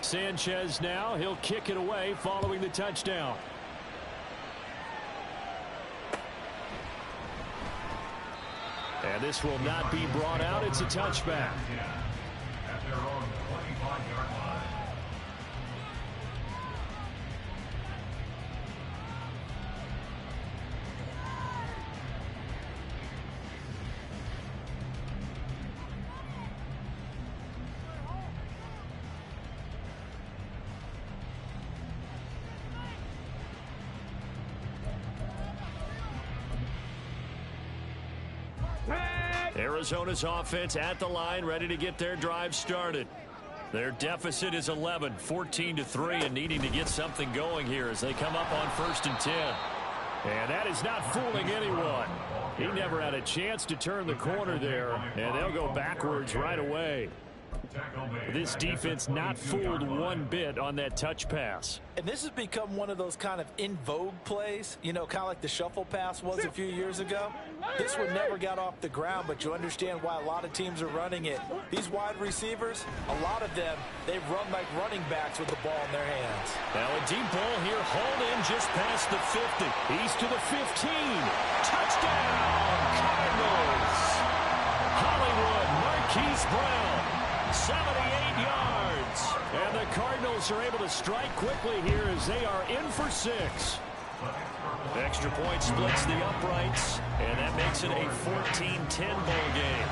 Sanchez now. He'll kick it away following the touchdown. And this will not be brought out. It's a touchback. At their own 25-yard line. Arizona's offense at the line, ready to get their drive started. Their deficit is 11, 14-3, and needing to get something going here as they come up on 1st and 10. And that is not fooling anyone. He never had a chance to turn the corner there, and they'll go backwards right away. This defense not fooled one bit on that touch pass. And this has become one of those kind of in vogue plays, you know, kind of like the shuffle pass was a few years ago. This one never got off the ground, but you understand why a lot of teams are running it. These wide receivers, a lot of them, they run like running backs with the ball in their hands. Now a deep ball here, hauled in just past the 50. He's to the 15. Touchdown, Cardinals. Hollywood, Marquise Brown. 78 yards. And the Cardinals are able to strike quickly here as they are in for 6. Extra point splits the uprights, and that makes it a 14-10 ball game.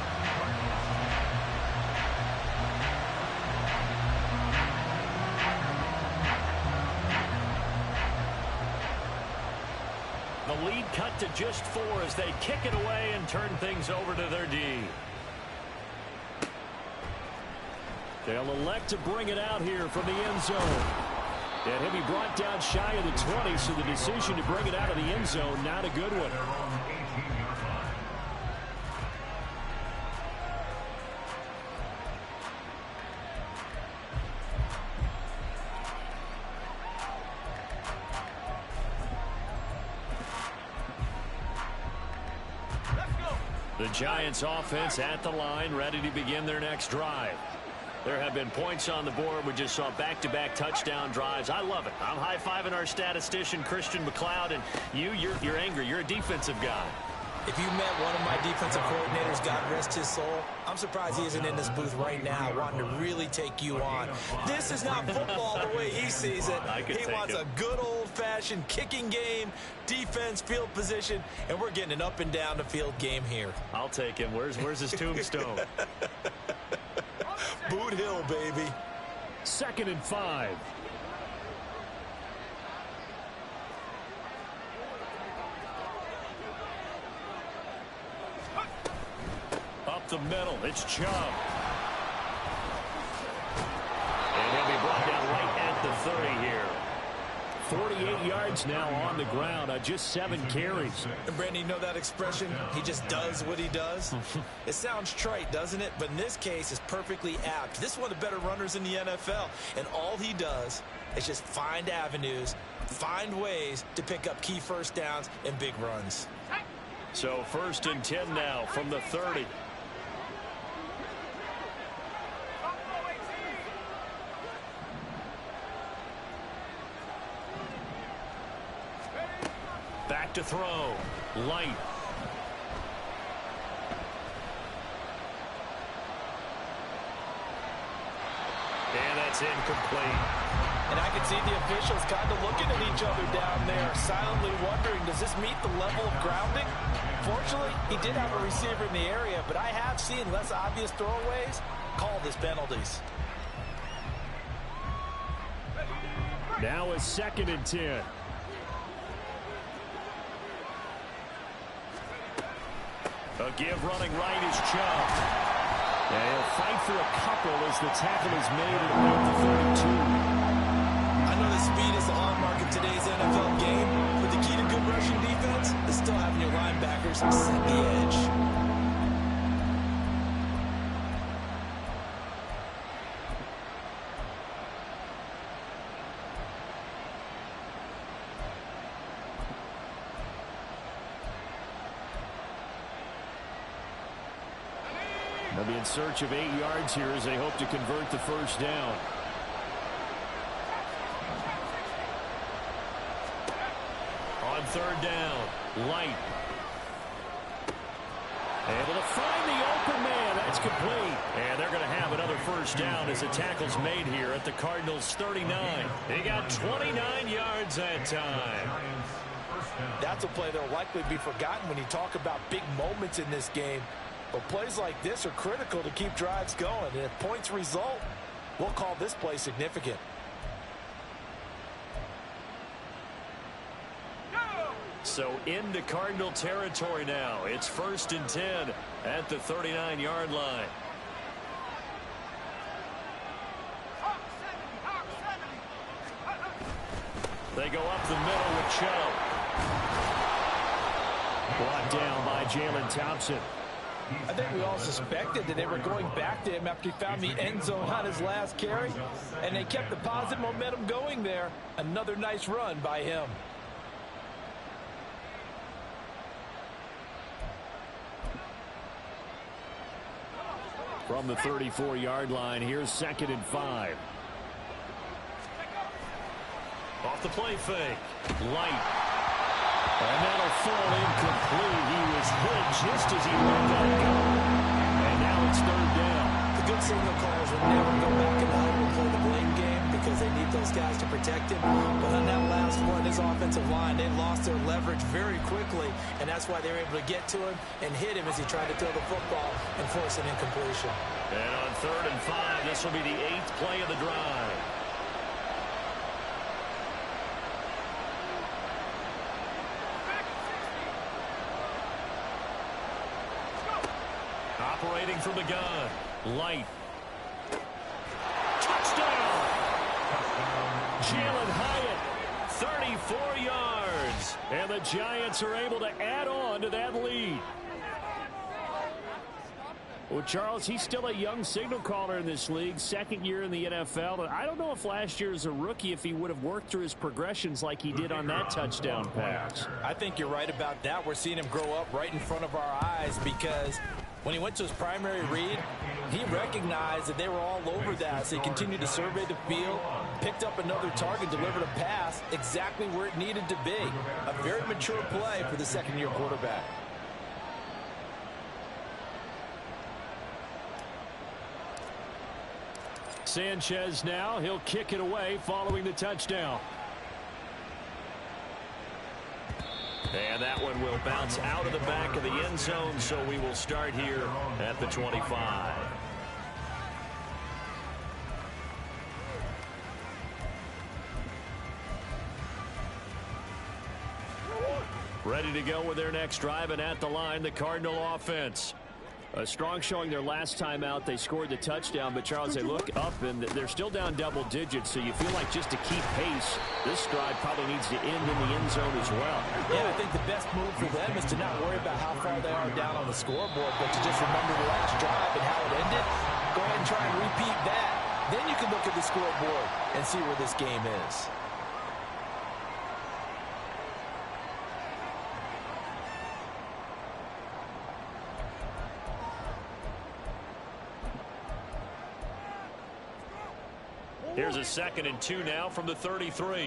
The lead cut to just 4 as they kick it away and turn things over to their D. They'll elect to bring it out here from the end zone. And he'll be brought down shy of the 20, so the decision to bring it out of the end zone, not a good one. The Giants offense at the line, ready to begin their next drive. There have been points on the board. We just saw back-to-back touchdown drives. I love it. I'm high-fiving our statistician, Christian McLeod, and you're angry. You're a defensive guy. If you met one of my defensive coordinators, God rest his soul, I'm surprised he isn't in this booth right now wanting to really take you on. This is not football the way he sees it. He wants a good old-fashioned kicking game, defense, field position, and we're getting an up-and-down-the-field game here. I'll take him. Where's his tombstone? Boot Hill, baby. 2nd and 5. Up the middle, it's Chubb. And he'll be brought down right at the 30 here. 48 yards now on the ground on just 7 carries. And Brandon, you know that expression? He just does what he does? It sounds trite, doesn't it? But in this case, it's perfectly apt. This is one of the better runners in the NFL. And all he does is just find avenues, find ways to pick up key first downs and big runs. So 1st and 10 now from the 30. Back to throw. Light. And that's incomplete. And I can see the officials kind of looking at each other down there, silently wondering, does this meet the level of grounding? Fortunately, he did have a receiver in the area, but I have seen less obvious throwaways called as penalties. Now a 2nd and 10. A give running right is Chubb. And he'll fight for a couple as the tackle is made at about the 32. I know that speed is the hallmark of today's NFL game, but the key to good rushing defense is still having your linebackers set the edge. They'll be in search of 8 yards here as they hope to convert the first down. on third down. Light. Able to find the open man. That's complete. And they're going to have another first down as the tackle's made here at the Cardinals' 39. They got 29 yards that time. That's a play that will likely be forgotten when you talk about big moments in this game. But plays like this are critical to keep drives going. And if points result, we'll call this play significant. So into Cardinal territory now. It's 1st and 10 at the 39-yard line. They go up the middle with Chubb. Brought down by Jalen Thompson. I think we all suspected that they were going back to him after he found the end zone on his last carry. And they kept the positive momentum going there. Another nice run by him. From the 34-yard line, here's 2nd and 5. Off the play fake. Light. And that'll fall incomplete. He was hit just as he let that go. And now it's 3rd down. The good signal callers will never go back in the huddle and play the blame game because they need those guys to protect him. But on that last one, his offensive line, they lost their leverage very quickly, and that's why they were able to get to him and hit him as he tried to throw the football and force an incompletion. And on 3rd and 5, this will be the 8th play of the drive. Operating from the gun. Light. Touchdown! Jalen Hyatt, 34 yards. And the Giants are able to add on to that lead. Well, Charles, he's still a young signal caller in this league, 2nd year in the NFL. And I don't know if last year as a rookie, if he would have worked through his progressions like he did on that touchdown pass. I think you're right about that. We're seeing him grow up right in front of our eyes because when he went to his primary read, he recognized that they were all over that. So he continued to survey the field, picked up another target, delivered a pass exactly where it needed to be. A very mature play for the 2nd-year quarterback. Sanchez now, he'll kick it away following the touchdown. And that one will bounce out of the back of the end zone, so we will start here at the 25. Ready to go with their next drive, and at the line, the Cardinal offense. A strong showing their last time out. They scored the touchdown, but Charles, they look up and they're still down double digits, so you feel like just to keep pace, this drive probably needs to end in the end zone as well. Yeah, I think the best move for them is to not worry about how far they are down on the scoreboard, but to just remember the last drive and how it ended. Go ahead and try and repeat that. Then you can look at the scoreboard and see where this game is. Here's a 2nd and 2 now from the 33.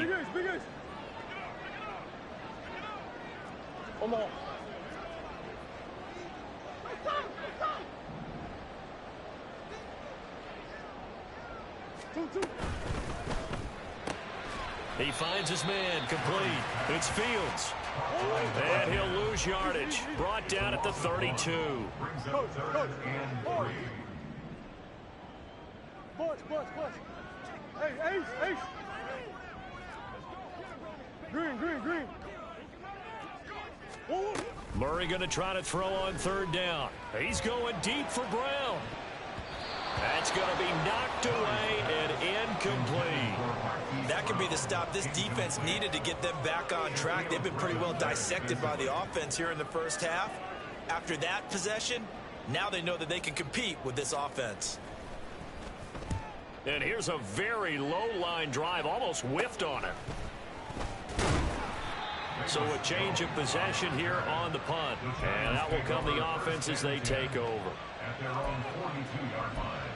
He finds his man, complete. It's Fields. And he'll lose yardage. Brought down at the 32. Hey, Ace. Green. Murray going to try to throw on 3rd down. He's going deep for Brown. That's going to be knocked away and incomplete. That could be the stop this defense needed to get them back on track. They've been pretty well dissected by the offense here in the first half. After that possession, now they know that they can compete with this offense. And here's a very low-line drive, almost whiffed on it. So a change of possession here on the punt. And that will come the offense as they take over. At their own 42-yard line.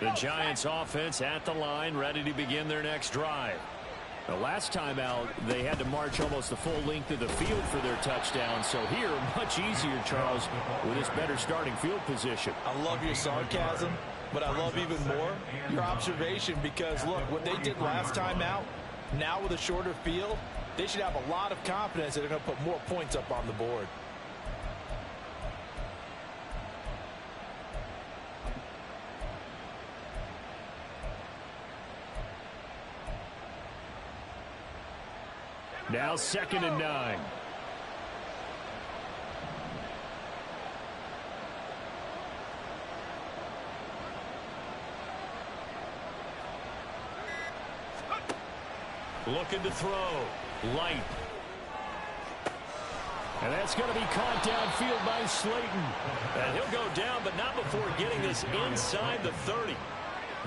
The Giants offense at the line, ready to begin their next drive. The last time out, they had to march almost the full length of the field for their touchdown. So here, much easier, Charles, with this better starting field position. I love your sarcasm, but I love even more your observation because, look, what they did last time out, now with a shorter field, they should have a lot of confidence that they're going to put more points up on the board. Now 2nd and 9. Looking to throw. Light. And that's going to be caught downfield by Slayton. And he'll go down, but not before getting this inside the 30.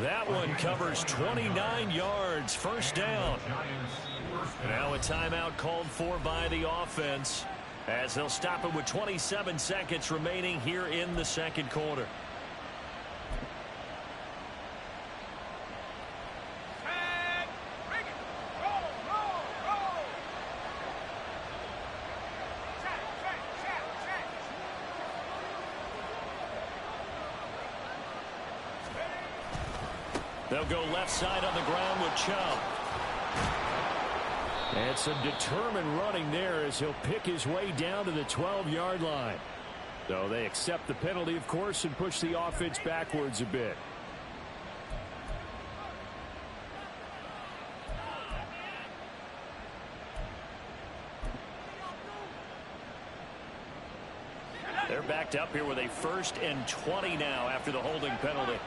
That one covers 29 yards. First down. Now a timeout called for by the offense as they'll stop it with 27 seconds remaining here in the second quarter. They'll go left side on the ground with Chubb. And some determined running there as he'll pick his way down to the 12-yard line. So they accept the penalty, of course, and push the offense backwards a bit. They're backed up here with a 1st and 20 now after the holding penalty.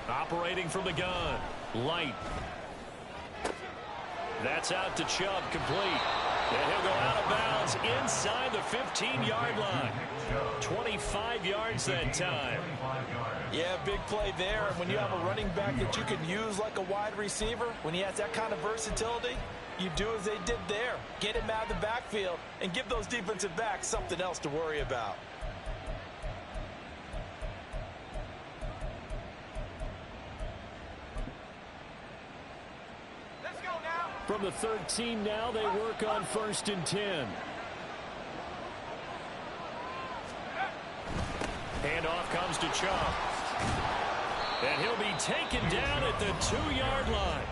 Operating from the gun. Light. That's out to Chubb, complete. And he'll go out of bounds inside the 15-yard line. 25 yards that time. Yeah, big play there. And when you have a running back that you can use like a wide receiver, when he has that kind of versatility, you do as they did there. Get him out of the backfield and give those defensive backs something else to worry about. From the 13 now, they work on 1st and 10. Handoff comes to Chubb. And he'll be taken down at the 2-yard line.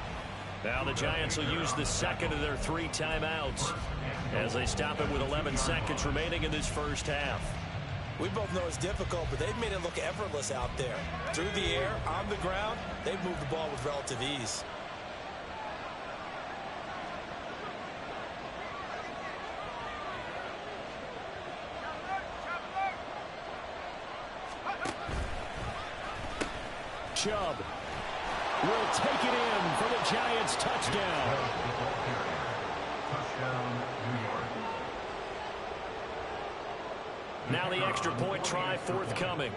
Now the Giants will use the second of their 3 timeouts as they stop it with 11 seconds remaining in this first half. We both know it's difficult, but they've made it look effortless out there. Through the air, on the ground, they've moved the ball with relative ease. Chubb will take it in for the Giants touchdown. Touchdown, New York. Now the extra point try forthcoming.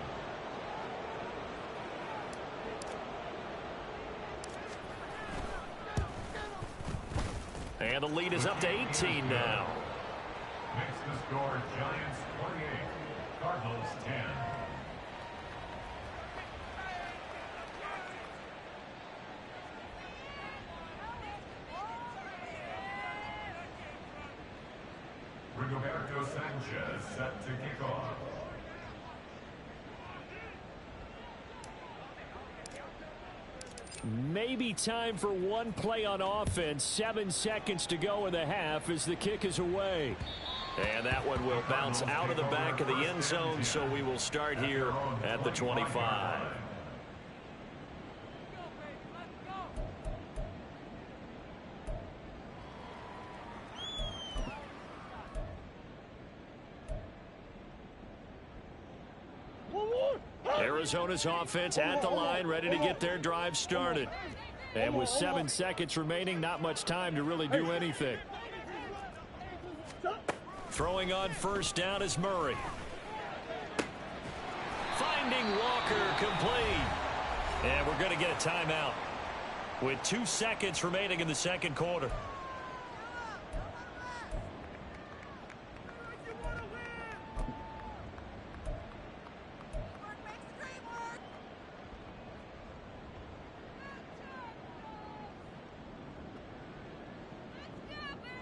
And the lead is up to 18 now. Makes the score Giants 28, Cardinals 10. Rigoberto Sanchez set to kick off. Maybe time for one play on offense. 7 seconds to go in the half as the kick is away. And that one will bounce out of the back of the end zone, so we will start here at the 25. Arizona's offense at the line, ready to get their drive started. And with 7 seconds remaining, not much time to really do anything. Throwing on first down is Murray. Finding Walker, complete. And we're going to get a timeout with 2 seconds remaining in the second quarter.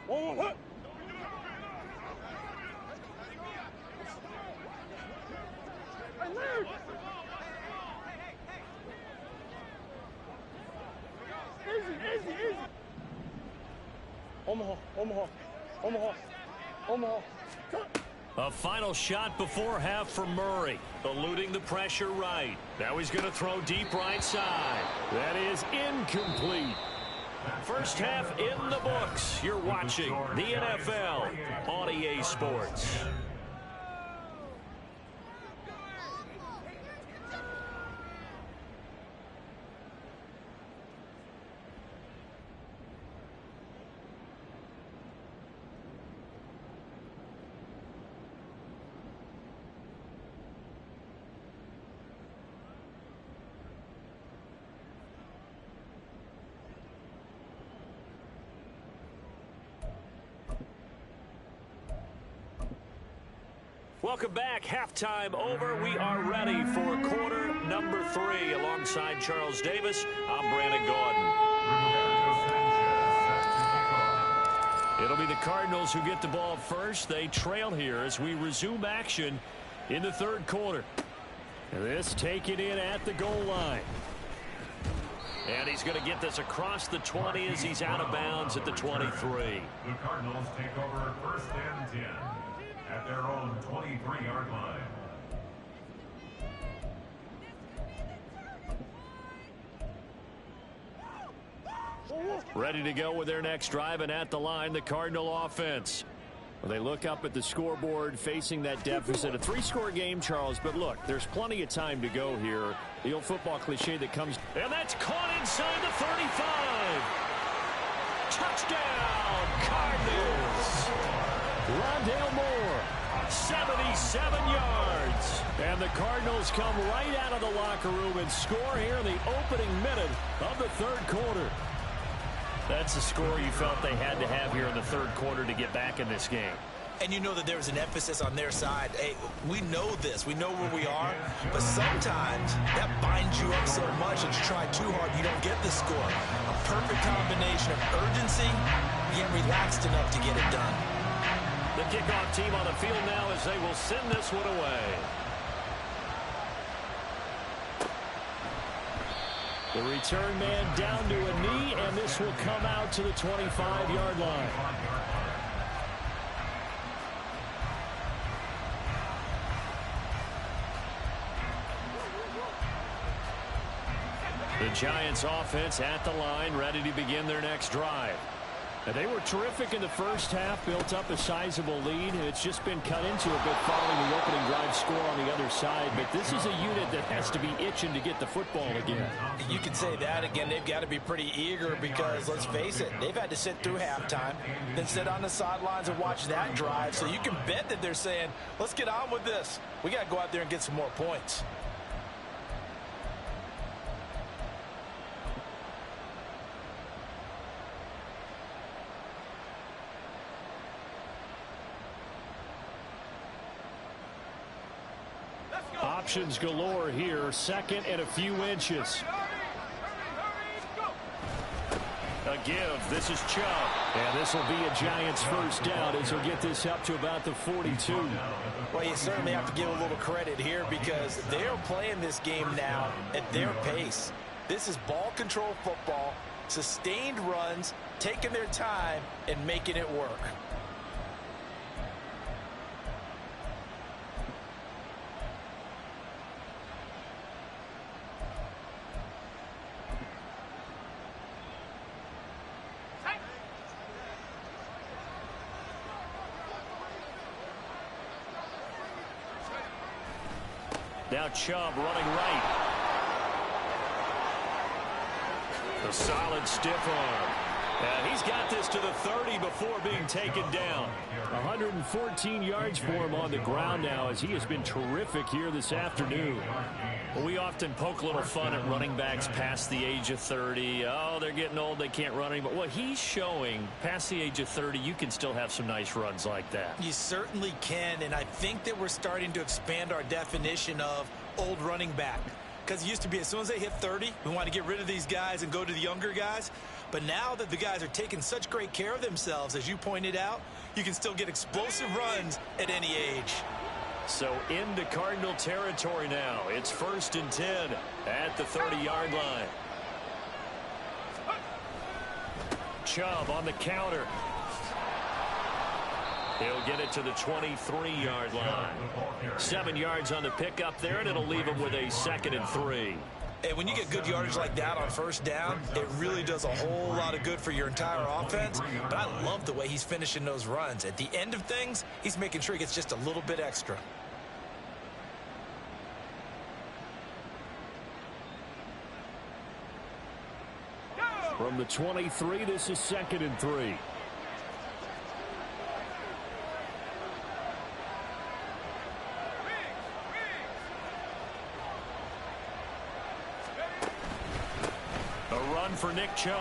One more hit. Hey, Larry. Easy, easy. Omaha. Cut. A final shot before half for Murray, eluding the pressure right. Now he's going to throw deep right side. That is incomplete. First half in the books. You're watching the NFL on EA Sports. Welcome back. Halftime over. We are ready for quarter number 3. Alongside Charles Davis, I'm Brandon Gordon. It'll be the Cardinals who get the ball first. They trail here as we resume action in the third quarter. This taken in at the goal line. And he's going to get this across the 20 as he's out of bounds at the 23. The Cardinals take over first and 10. At their own 23-yard line. Ready to go with their next drive, and at the line, the Cardinal offense. Well, they look up at the scoreboard facing that deficit. A 3-score game, Charles, but look, there's plenty of time to go here. The old football cliche that comes. And that's caught inside the 35. Touchdown, Cardinals. Rondale Moore, 77 yards. And the Cardinals come right out of the locker room and score here in the opening minute of the third quarter. That's the score you felt they had to have here in the third quarter to get back in this game. And you know that there's an emphasis on their side. Hey, we know this. We know where we are. But sometimes that binds you up so much that you try too hard, you don't get the score. A perfect combination of urgency, yet relaxed enough to get it done. The kickoff team on the field now as they will send this one away. The return man down to a knee, and this will come out to the 25-yard line. The Giants offense at the line, ready to begin their next drive. And they were terrific in the first half, built up a sizable lead, and it's just been cut into a bit following the opening drive score on the other side. But this is a unit that has to be itching to get the football again. You can say that again. They've got to be pretty eager because, let's face it, they've had to sit through halftime, then sit on the sidelines and watch that drive. So you can bet that they're saying, let's get on with this. We got to go out there and get some more points. Options galore here. Second and a few inches. A give. This is Chubb. And this will be a Giants first down as he'll get this up to about the 42. Well, you certainly have to give a little credit here because they're playing this game now at their pace. This is ball control football, sustained runs, taking their time, and making it work. Now Chubb running right. A solid stiff arm. And he's got this to the 30 before being taken down. 114 yards for him on the ground now as he has been terrific here this afternoon. Well, we often poke a little fun at running backs past the age of 30. Oh, they're getting old, they can't run anymore. Well, he's showing past the age of 30, you can still have some nice runs like that. You certainly can, and I think that we're starting to expand our definition of old running back. because it used to be as soon as they hit 30, we want to get rid of these guys and go to the younger guys. But now that the guys are taking such great care of themselves, as you pointed out, you can still get explosive runs at any age. So into Cardinal territory now. It's 1st and 10 at the 30-yard line. Chubb on the counter. He'll get it to the 23-yard line. 7 yards on the pickup there, and it'll leave him with a 2nd and 3. And when you get good yardage like that on 1st down, it really does a whole lot of good for your entire offense. But I love the way he's finishing those runs. At the end of things, he's making sure he gets just a little bit extra. From the 23, this is 2nd and 3. A run for Nick Chubb.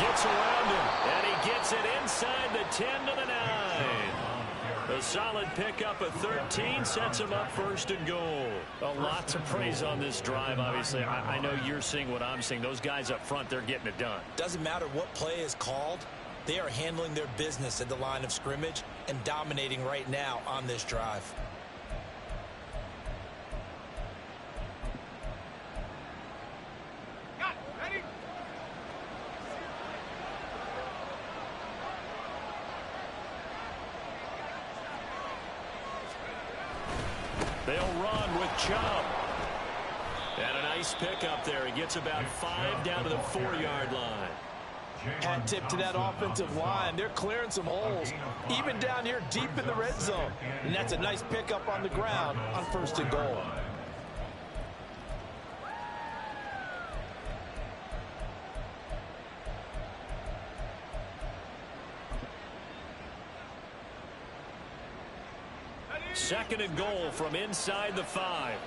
Gets around him, and he gets it inside the 10 to the 9. A solid pickup of 13 sets him up 1st and goal. A lot to praise on this drive, obviously. I know you're seeing what I'm seeing. Those guys up front, they're getting it done. Doesn't matter what play is called. They are handling their business at the line of scrimmage and dominating right now on this drive. They'll run with Chubb. And a nice pickup there. He gets about 5 down to the 4-yard line. Hat tip to that offensive line. They're clearing some holes, even down here deep in the red zone. And that's a nice pickup on the ground on 1st and goal. Second and goal from inside the 5.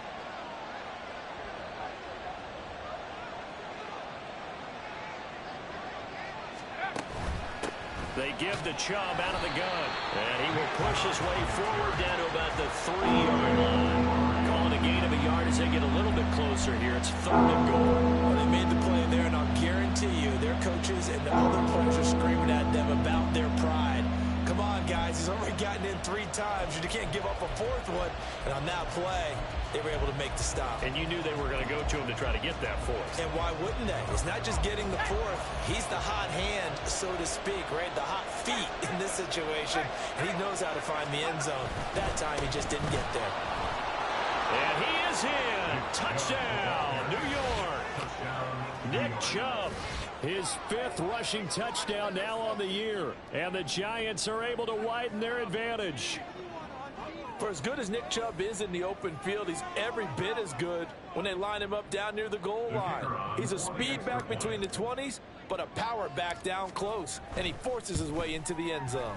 They give to Chubb out of the gun. And he will push his way forward down to about the 3-yard line. Calling a gain of a yard as they get a little bit closer here. It's 3rd and goal. Well, they made the play there, and I'll guarantee you their coaches and the other players are screaming at them about their pride. Come on, guys. He's already gotten in 3 times. You can't give up a 4th one. And on that play, they were able to make the stop. And you knew they were going to go to him to try to get that 4th. And why wouldn't they? It's not just getting the 4th. He's the hot hand, so to speak, right? The hot feet in this situation. And he knows how to find the end zone. That time, he just didn't get there. And he is in. Touchdown, New York. Nick Chubb. His 5th rushing touchdown now on the year. And the Giants are able to widen their advantage. For as good as Nick Chubb is in the open field, he's every bit as good when they line him up down near the goal line. He's a speed back between the 20s, but a power back down close. And he forces his way into the end zone.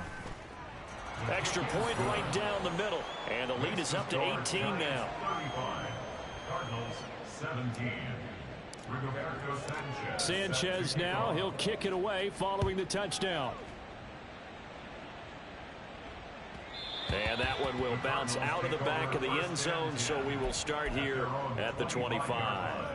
Extra point right down the middle. And the lead is up to 18 now. Cardinals 17. Sanchez now. He'll kick it away following the touchdown. And that one will bounce out of the back of the end zone, so we will start here at the 25.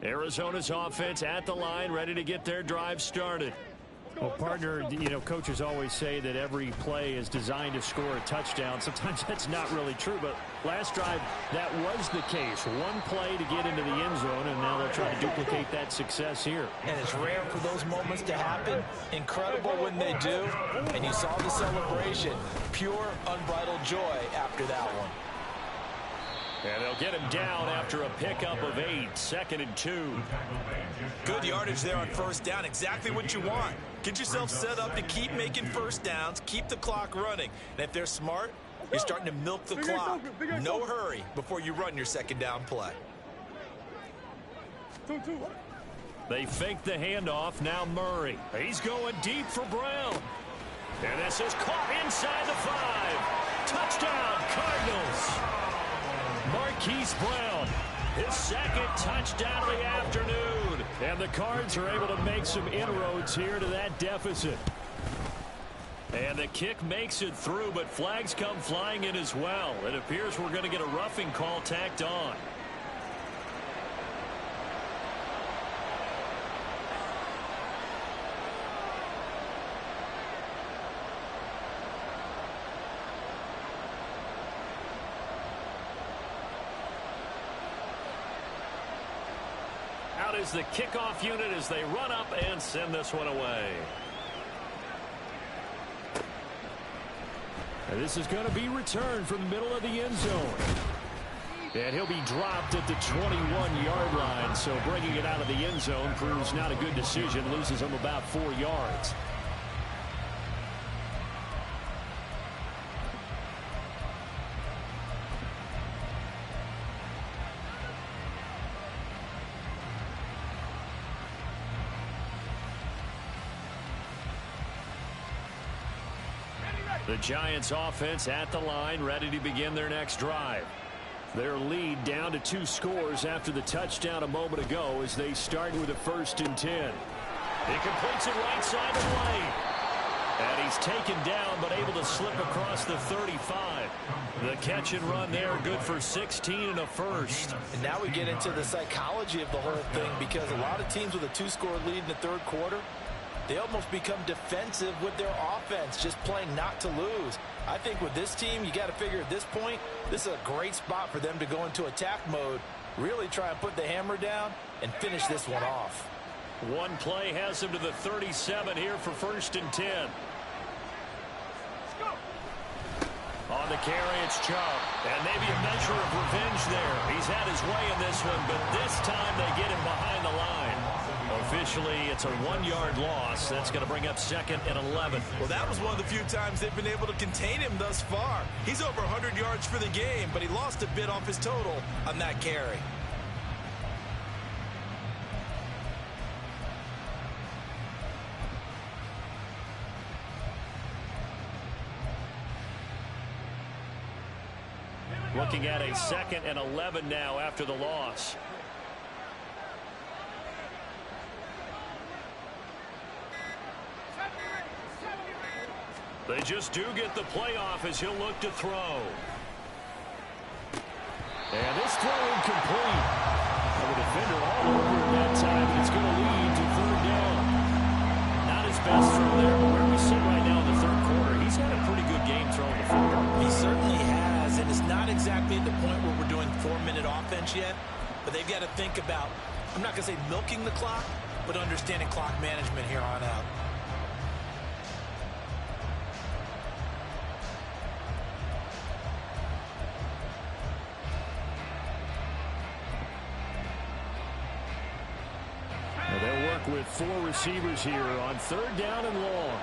Arizona's offense at the line, ready to get their drive started. Well, partner, you know, coaches always say that every play is designed to score a touchdown. Sometimes that's not really true, but last drive, that was the case. One play to get into the end zone, and now they'll try to duplicate that success here. And it's rare for those moments to happen. Incredible when they do. And you saw the celebration. Pure, unbridled joy after that one. And they'll get him down after a pickup of 8, 2nd and 2. Good yardage there on 1st down. Exactly what you want. Get yourself set up to keep making 1st downs, keep the clock running. And if they're smart, you're starting to milk the clock. No hurry before you run your 2nd down play. They fake the handoff. Now Murray. He's going deep for Brown. And this is caught inside the 5. Touchdown, Cardinals. Marquise Brown His second touchdown of the afternoon. And the Cards are able to make some inroads here to that deficit. And the kick makes it through, but flags come flying in as well. It appears we're going to get a roughing call tacked on. Out is the kickoff unit as they run up and send this one away. And this is going to be returned from the middle of the end zone. And he'll be dropped at the 21-yard line. So bringing it out of the end zone proves not a good decision. Loses him about 4 yards. The Giants offense at the line, ready to begin their next drive. Their lead down to 2 scores after the touchdown a moment ago as they start with a 1st and 10. He completes it right side of the lane. And he's taken down but able to slip across the 35. The catch and run there, good for 16 and a first. And now we get into the psychology of the whole thing, because a lot of teams with a 2-score lead in the third quarter, they almost become defensive with their offense, just playing not to lose. I think with this team, you got to figure at this point, this is a great spot for them to go into attack mode, really try and put the hammer down and finish this one off. One play has him to the 37 here for 1st and 10. On the carry, it's Chubb. And maybe a measure of revenge there. He's had his way in this one, but this time they get him behind the line. Officially, it's a 1-yard loss. That's going to bring up 2nd and 11. Well, that was one of the few times they've been able to contain him thus far. He's over 100 yards for the game, but he lost a bit off his total on that carry. Looking at a 2nd and 11 now after the loss. They just do get the playoff as he'll look to throw. And this throw incomplete. And the defender all over it that time, and it's going to lead to 3rd down. Not his best throw there, but where we sit right now in the third quarter, he's had a pretty good game throwing the football. He certainly has, and it's not exactly at the point where we're doing 4-minute offense yet, but they've got to think about, I'm not going to say milking the clock, but understanding clock management here on out. They'll work with 4 receivers here on 3rd down and long.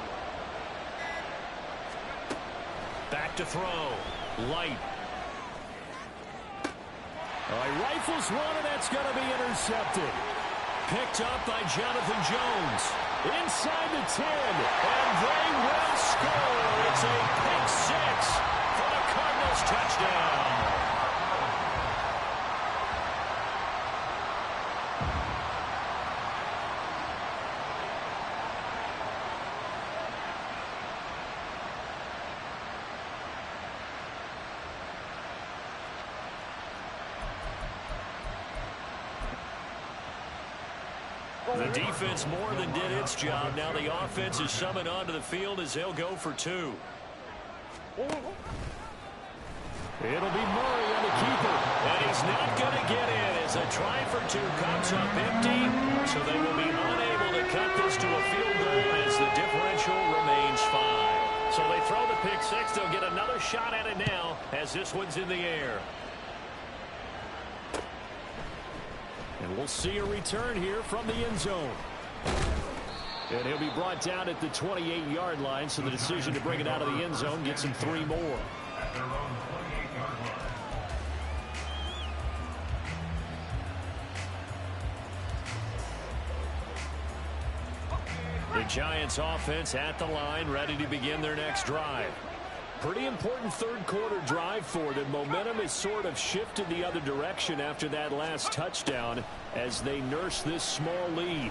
Back to throw. Light. He rifles one, and that's going to be intercepted. Picked up by Jonathan Jones. Inside the 10, and they will score. It's a pick 6 for the Cardinals touchdown. The defense more than did its job. Now the offense is summoned onto the field as they'll go for 2. It'll be Murray on the keeper. And he's not going to get in as a try for 2 comes up empty. So they will be unable to cut this to a field goal as the differential remains 5. So they throw the pick 6. They'll get another shot at it now as this one's in the air. And we'll see a return here from the end zone. And he'll be brought down at the 28-yard line, so the decision to bring it out of the end zone gets him 3 more. At their own 28-yard line. The Giants offense at the line, ready to begin their next drive. Pretty important third quarter drive for them. Momentum has sort of shifted the other direction after that last touchdown as they nurse this small lead.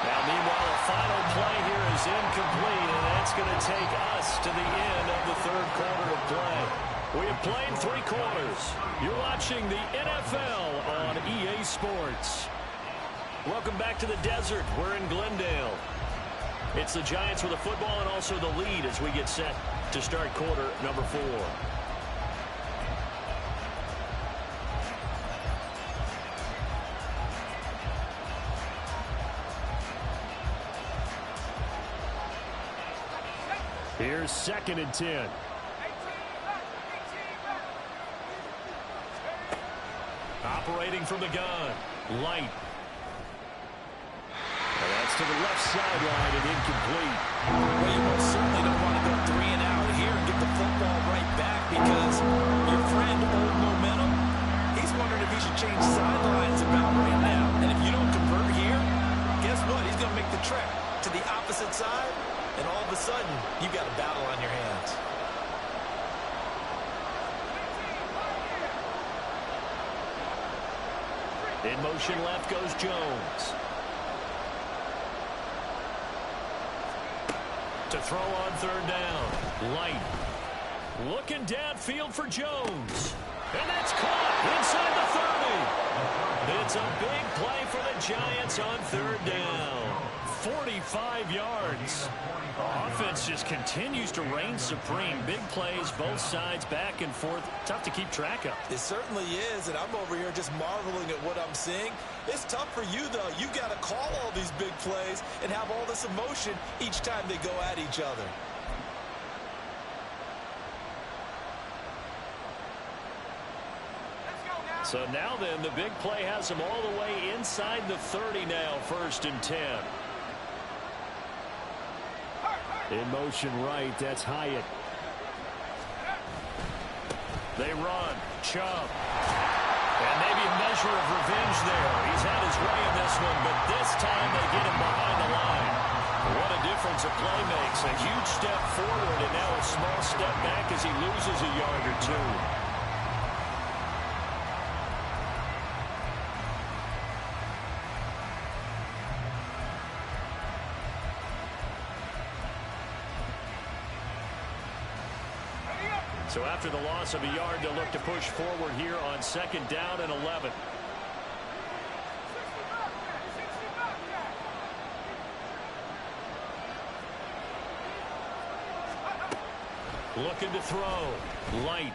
Now, meanwhile, the final play here is incomplete, and that's going to take us to the end of the third quarter of play. We have played 3 quarters. You're watching the NFL on EA Sports. Welcome back to the desert. We're in Glendale. It's the Giants with the football and also the lead as we get set to start quarter number 4. Here's 2nd and 10. Operating from the gun, Light. And that's to the left sideline and incomplete. Well, you most certainly don't want to go 3 and out here and get the football right back because your friend, Old Momentum, he's wondering if he should change sidelines about right now. And if you don't convert here, guess what? He's going to make the trek to the opposite side, and all of a sudden, you've got a battle on your hands. In motion left goes Jones. To throw on 3rd down. Light. Looking downfield for Jones. And that's caught inside the 30. It's a big play for the Giants on 3rd down. 45 yards. Offense just continues to reign supreme. Big plays, both sides, back and forth. Tough to keep track of. It certainly is, and I'm over here just marveling at what I'm seeing. It's tough for you, though. You've got to call all these big plays and have all this emotion each time they go at each other. So now then, the big play has them all the way inside the 30 now, 1st and 10. In motion right, that's Hyatt. They run. Chubb. And maybe a measure of revenge there. He's had his way in this one, but this time they get him behind the line. What a difference a play makes. A huge step forward and now a small step back as he loses a yard or 2. So after the loss of a yard, they'll look to push forward here on 2nd down and 11. Looking to throw. Light.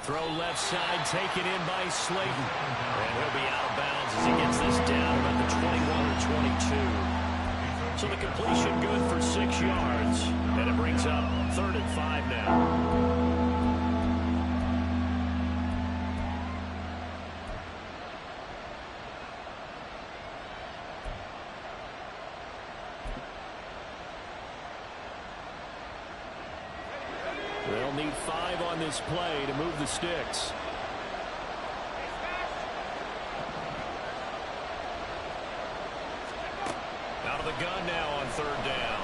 Throw left side, taken in by Slayton. And he'll be out of bounds as he gets this down about the 21 or 22. So the completion good for 6 yards. And it brings up 3rd and 5 now. They'll need 5 on this play to move the sticks. Out of the gun now on 3rd down.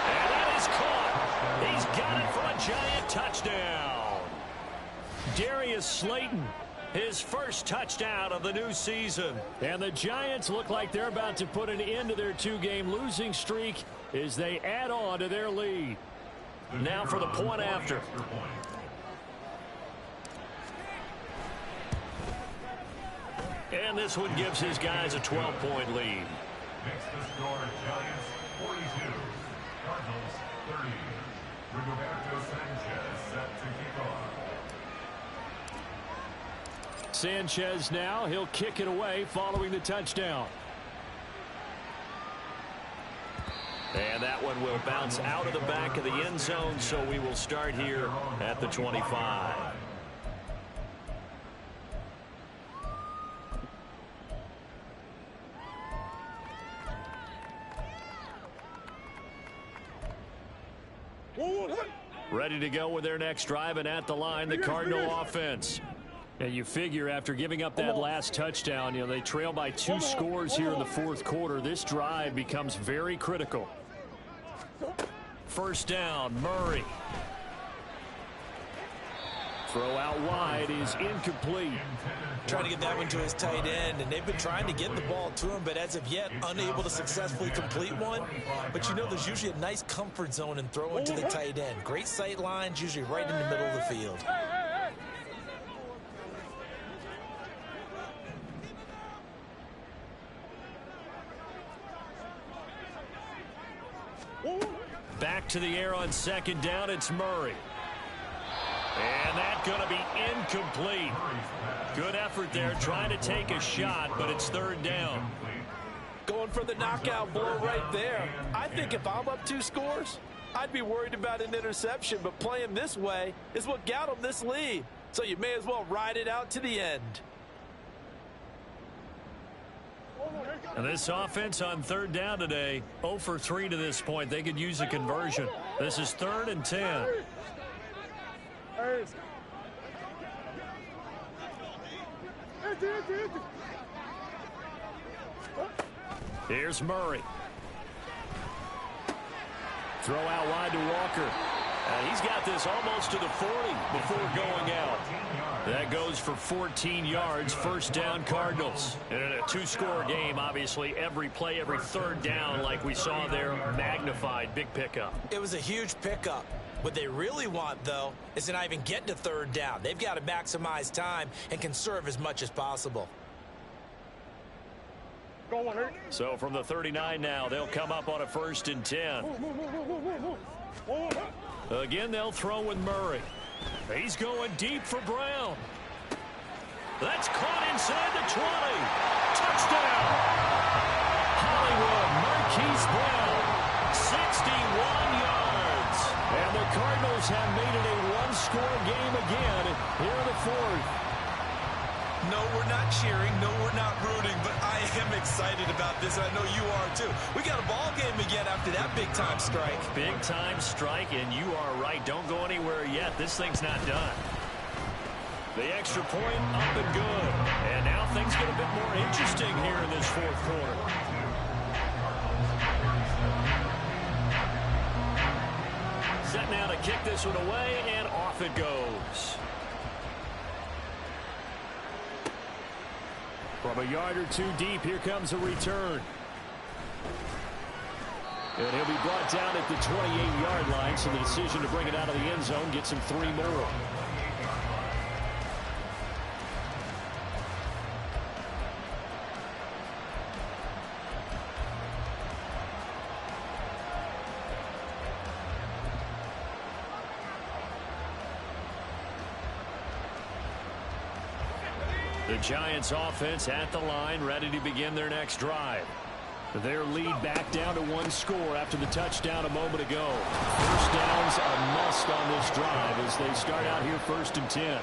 And that is caught. He's got it for a Giant touchdown. Darius Slayton, his first touchdown of the new season. And the Giants look like they're about to put an end to their 2-game losing streak as they add on to their lead. Now for the point after. And this one gives his guys a 12-point lead. Makes the score Giants 42, Cardinals 30. Rigoberto Sanchez set to kick off. Sanchez now, he'll kick it away following the touchdown. And that one will bounce out of the back of the end zone, so we will start here at the 25. Ready to go with their next drive, and at the line, the Cardinal offense. And you figure after giving up that last touchdown, they trail by 2 scores here in the fourth quarter. This drive becomes very critical. First down, Murray. Throw out wide is incomplete. Trying to get that one to his tight end, and they've been trying to get the ball to him, but as of yet, unable to successfully complete one. But there's usually a nice comfort zone in throwing to the tight end. Great sight lines, usually right in the middle of the field. Back to the air on second down, it's Murray. And that's going to be incomplete. Good effort there, trying to take a shot, but it's third down. Going for the knockout blow right there. I think if I'm up 2 scores, I'd be worried about an interception, but playing this way is what got them this lead. So you may as well ride it out to the end. And this offense on third down today, 0 for 3 to this point. They could use a conversion. This is 3rd and 10. Here's Murray. Throw out wide to Walker. And he's got this almost to the 40 before going out. That goes for 14 yards, first down Cardinals. And in a 2-score game, obviously, every play, every third down, like we saw there, magnified, big pickup. It was a huge pickup. What they really want, though, is to not even get to third down. They've got to maximize time and conserve as much as possible. So from the 39 now, they'll come up on a 1st and 10. Again, they'll throw with Murray. He's going deep for Brown. That's caught inside the 20. Touchdown! Hollywood Marquise Brown, 61 yards. And the Cardinals have made it a 1-score game again here in the 4th. No, we're not cheering. No, we're not rooting. But I am excited about this, and I know you are too. We got a ball game again after that big-time strike. Big-time strike, and you are right. Don't go anywhere yet. This thing's not done. The extra point up and good. And now things get a bit more interesting here in this fourth quarter. Set now to kick this one away, and off it goes. From a yard or 2 deep, here comes a return. And he'll be brought down at the 28-yard line, so the decision to bring it out of the end zone gets him 3 more. The Giants offense at the line, ready to begin their next drive. Their lead back down to 1 score after the touchdown a moment ago. First downs a must on this drive as they start out here 1st and 10.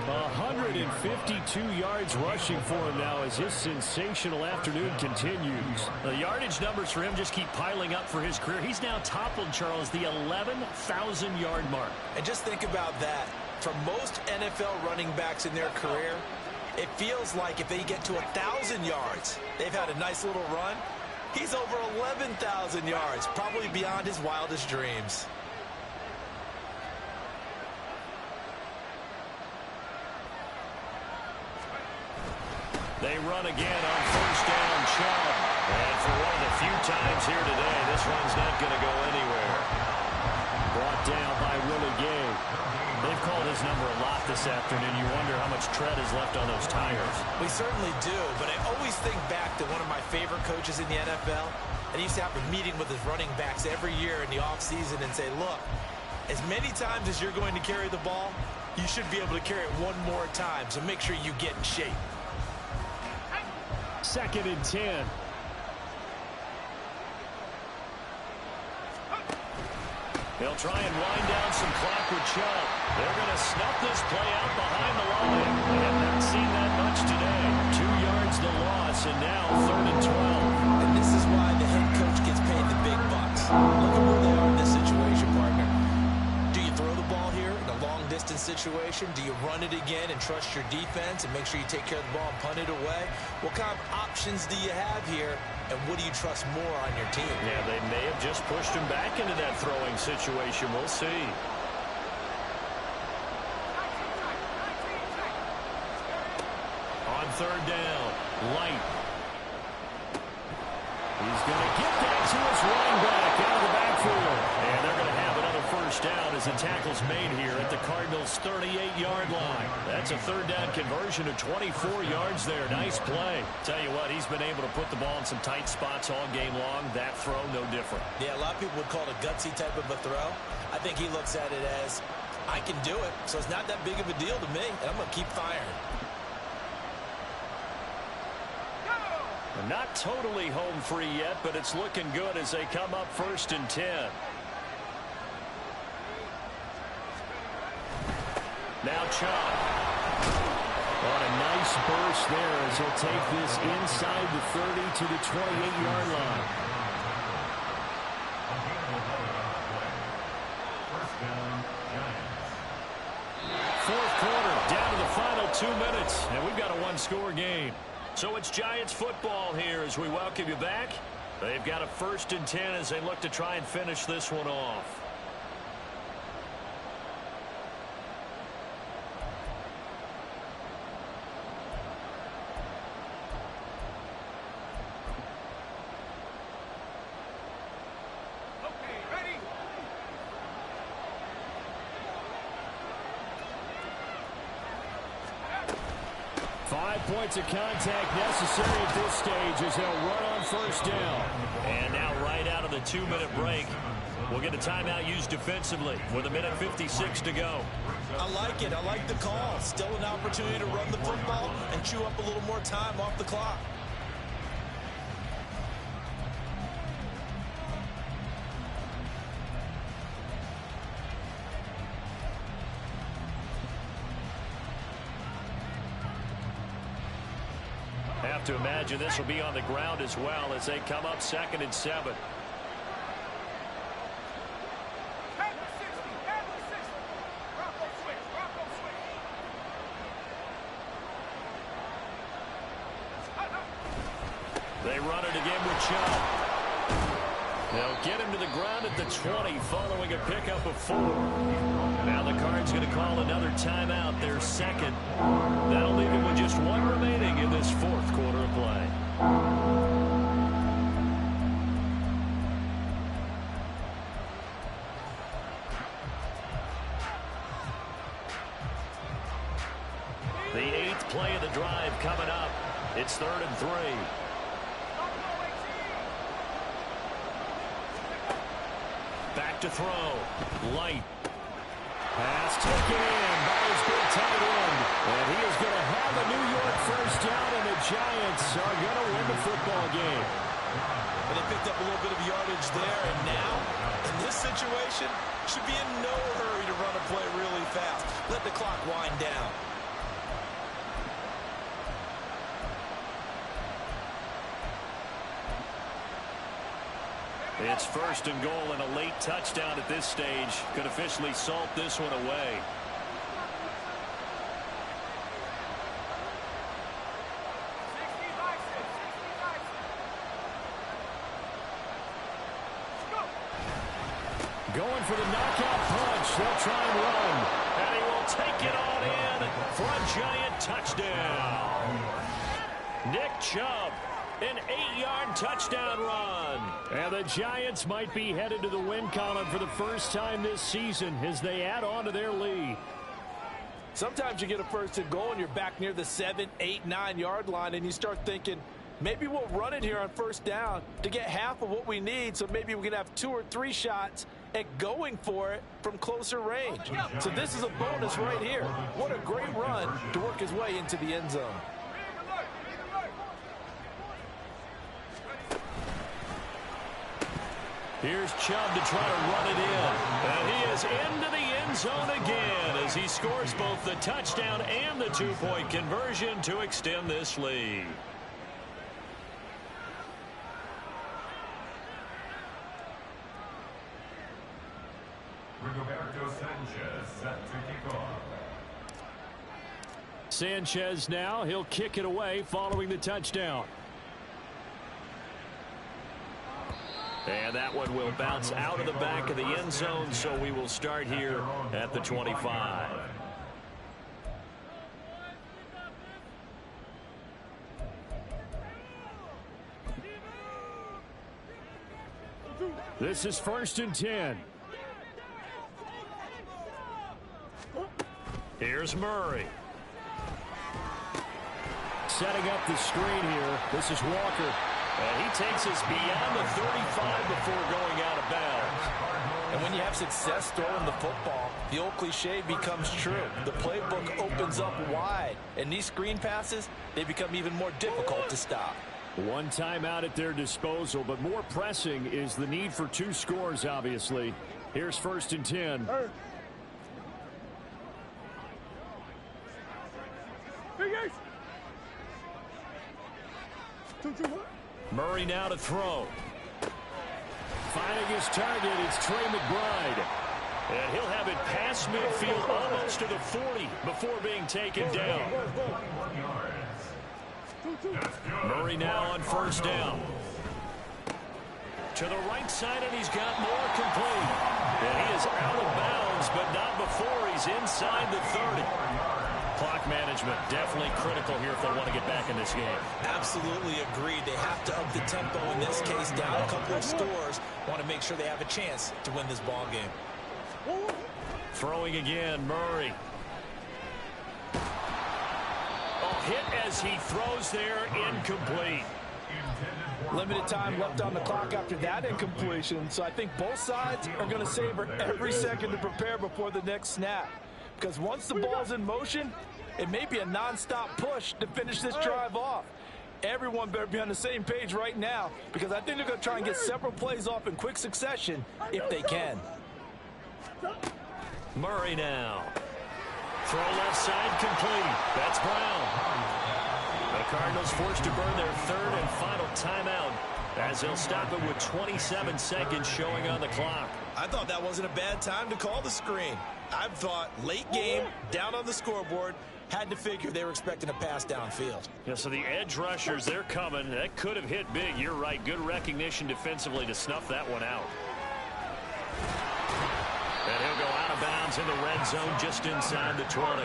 152 yards rushing for him now as his sensational afternoon continues. The yardage numbers for him just keep piling up for his career. He's now toppled, Charles, the 11,000-yard mark. And just think about that. For most NFL running backs in their career, it feels like if they get to 1,000 yards, they've had a nice little run. He's over 11,000 yards, probably beyond his wildest dreams. They run again on first down, Chubb. And for one of the few times here today, this run's not going to go anywhere. Brought down by Willie Gay. They've called his number a lot this afternoon. You wonder how much tread is left on those tires. We certainly do, but I always think back to one of my favorite coaches in the NFL. And he used to have a meeting with his running backs every year in the offseason and say, look, as many times as you're going to carry the ball, you should be able to carry it one more time, so make sure you get in shape. 2nd and 10. They'll try and wind down some clock with Chubb. They're going to snuff this play out behind the line. We have not seen that much today. 2 yards the loss, and now 3rd and 12. And this is why the head coach gets paid the big bucks. Look at where they are in this situation, partner. Do you throw the ball here in a long-distance situation? situation? Do you run it again and trust your defense and make sure you take care of the ball and punt it away? What kind of options do you have here, and what do you trust more on your team? Yeah, they may have just pushed him back into that throwing situation. We'll see. On third down, Light. He's going to get that to his running back out of the backfield. And they're going to have another first down as the tackle's made here at the Cardinals' 38-yard line. That's a third down conversion of 24 yards there. Nice play. Tell you what, he's been able to put the ball in some tight spots all game long. That throw, no different. Yeah, a lot of people would call it a gutsy type of a throw. I think he looks at it as, I can do it, so it's not that big of a deal to me, and I'm going to keep firing. Not totally home free yet, but it's looking good as they come up 1st and 10. Now Chubb. On a nice burst there as he'll take this inside the 30 to the 28-yard line. Fourth quarter, down to the final 2 minutes, and we've got a one-score game. So it's Giants football here as we welcome you back. They've got a 1st and 10 as they look to try and finish this one off. Okay, ready? 5 points of contact necessary at this stage as they'll run on first down. And now right out of the 2-minute break, we'll get a timeout used defensively with 1:56 to go. I like it. I like the call. Still an opportunity to run the football and chew up a little more time off the clock. Have to imagine this will be on the ground as well as they come up 2nd and 7. They run it again with Chubb. They'll get him to the ground at the 20 following a pickup of 4. Now the Cards going to call another timeout, their second. That'll leave him with just 1 remaining in this 4th quarter of play. The 8th play of the drive coming up. It's 3rd and 3. Back to throw. Light. Pass taken in by his big tight end. And he is going to have a New York first down, and the Giants are going to win the football game. And they picked up a little bit of yardage there, and now, in this situation, should be in no hurry to run a play really fast. Let the clock wind down. It's 1st and goal, and a late touchdown at this stage could officially salt this one away. Going for the knockout punch. They'll try and run. And he will take it on in for a Giant touchdown. Nick Chubb. An 8-yard touchdown run. And the Giants might be headed to the win column for the first time this season as they add on to their lead. Sometimes you get a 1st and goal and you're back near the 7, 8, 9-yard line and you start thinking, maybe we'll run it here on 1st down to get half of what we need, so maybe we can have 2 or 3 shots at going for it from closer range. So this is a bonus right here. What a great run to work his way into the end zone. Here's Chubb to try to run it in. And he is into the end zone again as he scores both the touchdown and the 2-point conversion to extend this lead. Rigoberto Sanchez set to kick off. Sanchez now. He'll kick it away following the touchdown. And that one will bounce out of the back of the end zone, so we will start here at the 25. This is 1st and 10. Here's Murray. Setting up the screen here. This is Walker. And he takes us beyond the 35 before going out of bounds. And when you have success throwing the football, the old cliche becomes true. The playbook opens up wide. And these screen passes, they become even more difficult to stop. One timeout at their disposal, but more pressing is the need for 2 scores, obviously. Here's 1st and 10. Big Ace. 2-2-1. Murray now to throw. Finding his target, it's Trey McBride. And he'll have it past midfield almost to the 40 before being taken down. Murray now on 1st down. To the right side, and he's got more complete. And he is out of bounds, but not before he's inside the 30. Clock management definitely critical here if they want to get back in this game. Absolutely agreed. They have to up the tempo in this case, down a couple of scores. Want to make sure they have a chance to win this ball game. Throwing again, Murray. Hit as he throws there, incomplete. Limited time left on the clock after that incompletion, so I think both sides are going to savor every second to prepare before the next snap. Because once the ball's in motion, it may be a non-stop push to finish this drive off. Everyone better be on the same page right now, because I think they're going to try and get several plays off in quick succession if they can. Murray now. Throw left side complete. That's Brown. The Cardinals forced to burn their 3rd and final timeout as they'll stop it with 27 seconds showing on the clock. I thought that wasn't a bad time to call the screen. I thought late game, down on the scoreboard, had to figure they were expecting a pass downfield. Yeah, so the edge rushers, they're coming. That could have hit big. You're right. Good recognition defensively to snuff that one out. And he'll go out of bounds in the red zone just inside the 20.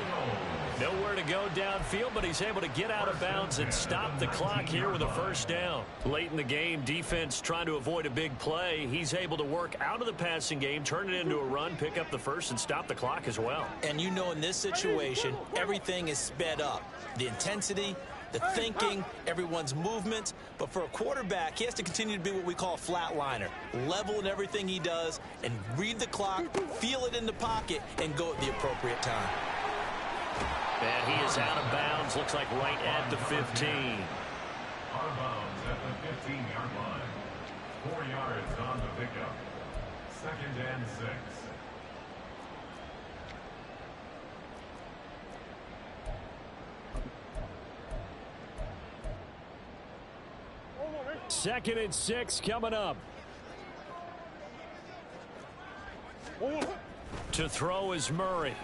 Nowhere to go downfield, but he's able to get out of bounds and stop the clock here with a 1st down. Late in the game, defense trying to avoid a big play. He's able to work out of the passing game, turn it into a run, pick up the 1st, and stop the clock as well. And you know in this situation, everything is sped up. The intensity, the thinking, everyone's movements. But for a quarterback, he has to continue to be what we call a flatliner. Level in everything he does and read the clock, feel it in the pocket, and go at the appropriate time. And he is out of bounds. Looks like right at the 15. Out of bounds at the 15-yard line. 4 yards on the pickup. 2nd and 6. 2nd and 6 coming up. To throw is Murray.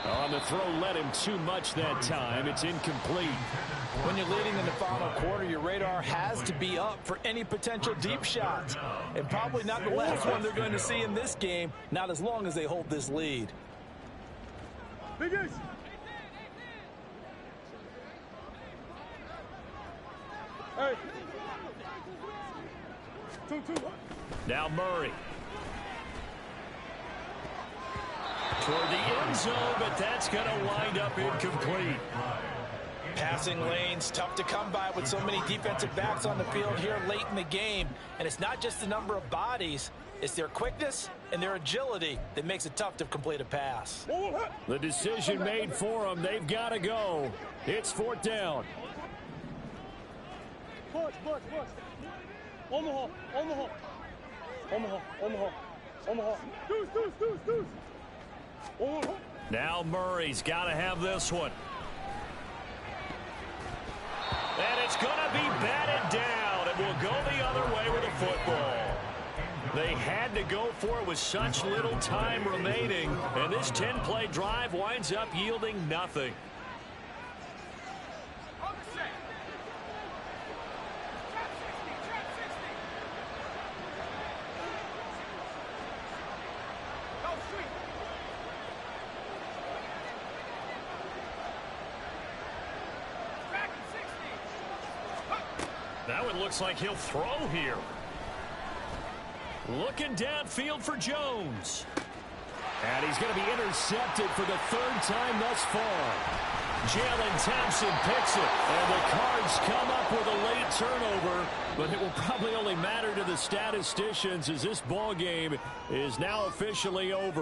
On the throw, led him too much that time. It's incomplete. When you're leading in the final quarter, your radar has to be up for any potential deep shots. And probably not the last one they're going to see in this game, not as long as they hold this lead. Big Ace. Hey. 2-2-1. Now Murray. Toward the end zone, but that's going to wind up incomplete. Passing lanes, tough to come by with so many defensive backs on the field here late in the game. And it's not just the number of bodies, it's their quickness and their agility that makes it tough to complete a pass. The decision made for them. They've got to go. It's 4th down. Push. Omaha. Deuce. Now Murray's got to have this one. And it's going to be batted down, and will go the other way with a football. They had to they go for it with such little time remaining. And this 10-play drive winds up yielding nothing. Now it looks like he'll throw here. Looking downfield for Jones. And he's going to be intercepted for the third time thus far. Jalen Thompson picks it. And the Cards come up with a late turnover. But it will probably only matter to the statisticians as this ball game is now officially over.